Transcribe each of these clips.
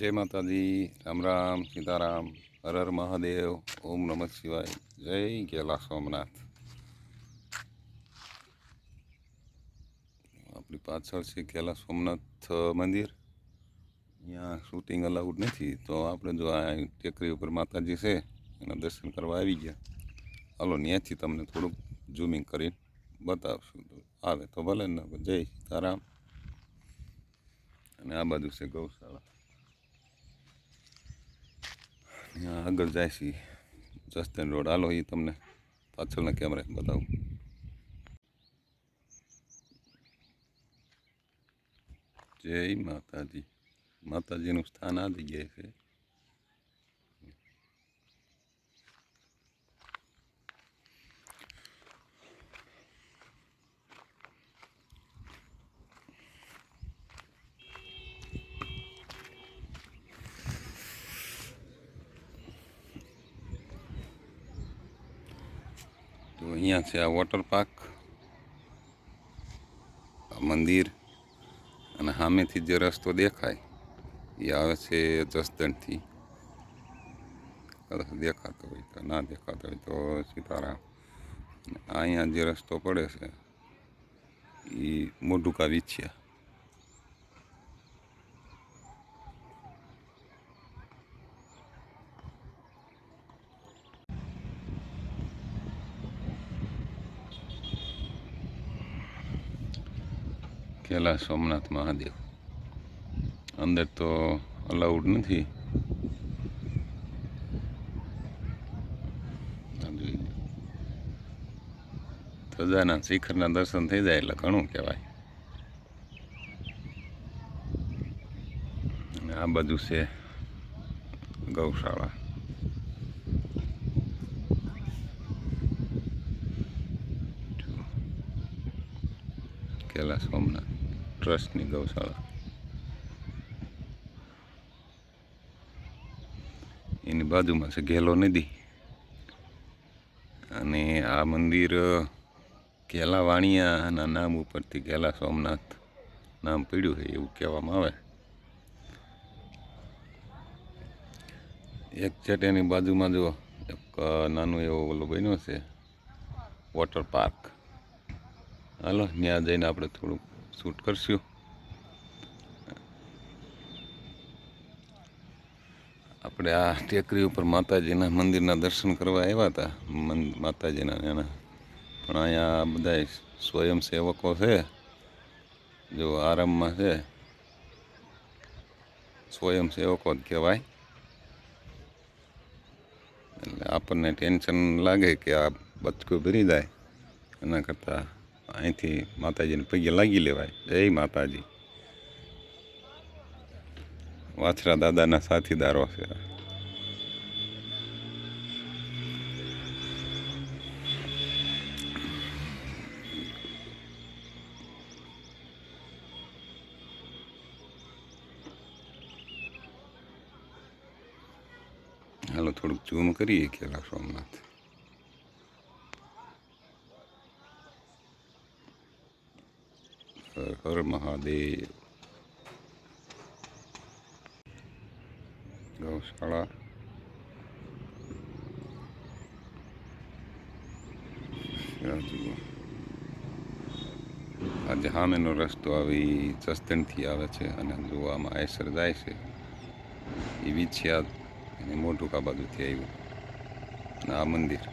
जय माता दी। राम राम सीताराम। हर हर महादेव। ओम नमः शिवाय। जय ghela सोमनाथ। अपनी पाछळ छे ghela सोमनाथ मंदिर। यहाँ शूटिंग अलाउड नहीं, तो आपणे जो आ टेकरी पर माताजी से एना दर्शन करवा आवी गया। हालो न्याथी तमने थोड़ुंक झूमिंग करीने बतावशुं। आवे तो भले, न जय सीताराम। अने आ बाजु छे गौशाला। यहाँ आगळ जाय छे जस्टन रोड। हालो ये तमने पाछळना केमरे बतावुं। जय माताजी। माताजीनुं स्थान आ जग्याए छे। तो अहींया छे आ वॉटर पार्क, मंदिर, अने सामेथी जे रस्तो देखाय ए आवे छे जसदणथी। कदाच देखातो होय तो, ना देखातो होय तो सीताराम। अहींया जे रस्तो पड़े छे ए मोढुका वीछिया। ghela सोमनाथ महादेव। अंदर तो अलाउड नहीं। ધજાના શિખરના દર્શન થઈ જાય એટલે ઘણું કહેવાય। અને આ બાજુ છે ગૌશાળા। ghela સોમનાથ ટ્રસ્ટની ગૌશાળા। એની બાજુમાં છે ઘેલો નદી। અને આ મંદિર ghela વાણિયાના નામ ઉપરથી ghela સોમનાથ નામ પડ્યું છે એવું કહેવામાં આવે। એક્ઝેક્ટ એની બાજુમાં જો એક નાનું એવો ઓલો બન્યો છે વોટર પાર્ક। હાલો ત્યાં જઈને આપણે થોડુંક શૂટ કરશું। આપણે આ ટેકરી ઉપર માતાજીના મંદિરના દર્શન કરવા આવ્યા હતા। માતાજીના એના પણ અહીંયા બધા સ્વયંસેવકો છે, જો આરામમાં છે। સ્વયંસેવકો જ કહેવાય। એટલે આપણને ટેન્શન લાગે કે આ બચકું ભરી જાય, એના કરતાં અહીંથી માતાજીને પગે લાગી લેવાય। જય માતાજી। વાછરા દાદાના સાથીદારો છે। હાલો થોડુંક ઝૂમ કરીએ ghela સોમનાથ। હર હર મહાદેવ। ગૌશાળા આજે સામેનો રસ્તો આવે એ જસદણથી આવે છે, અને જો આમાં આયસર જાય છે એ વીછિયા અને મોઢુકા બાજુથી આવ્યું। અને આ મંદિર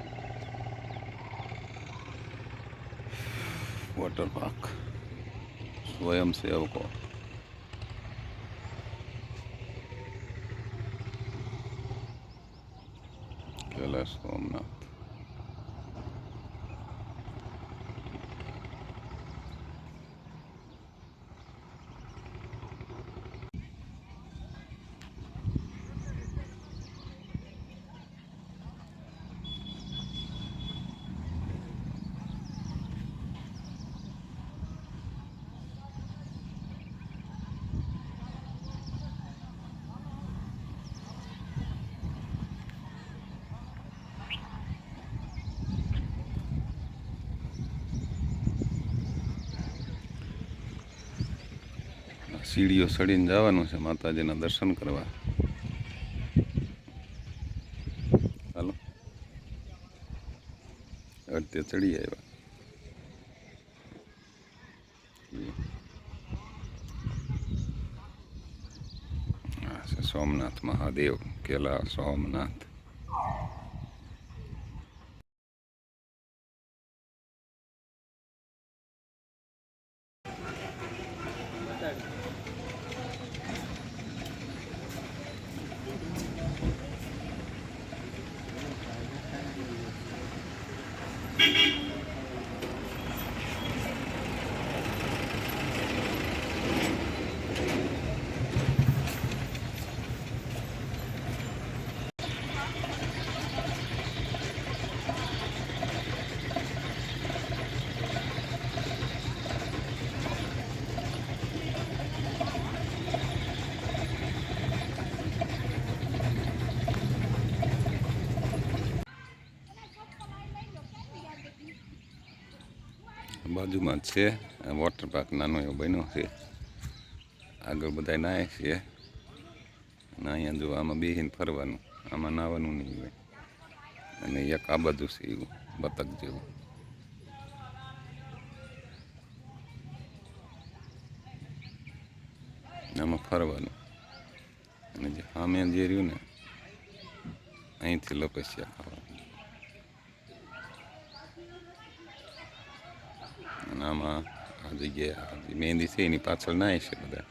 વોટર પાર્ક સ્વયંસેવકો। ghela સોમનાથ। સીડીઓ ચડીને જવાનું છે માતાજીના દર્શન કરવા. હાલો, અડધે ચડી આવ્યા. આ છે સોમનાથ મહાદેવ, ghela સોમનાથ. બાજુમાં જ છે વોટર પાર્ક, નાનો એવો બન્યો છે. આગળ બધા નાય છે અને અહીંયા જો આમાં બેસીને ફરવાનું, આમાં નાહવાનું નહીં હોય. અને એક આ બાજુ છે એવું બતક જેવું. આમાં ફરવાનું અને જે સામે જે રહ્યું ને અહીંથી લપસ્યા ખાવાનું. અને આમાં આ જગ્યાએ મહેંદી છે એની પાછળ નાય છે બધા.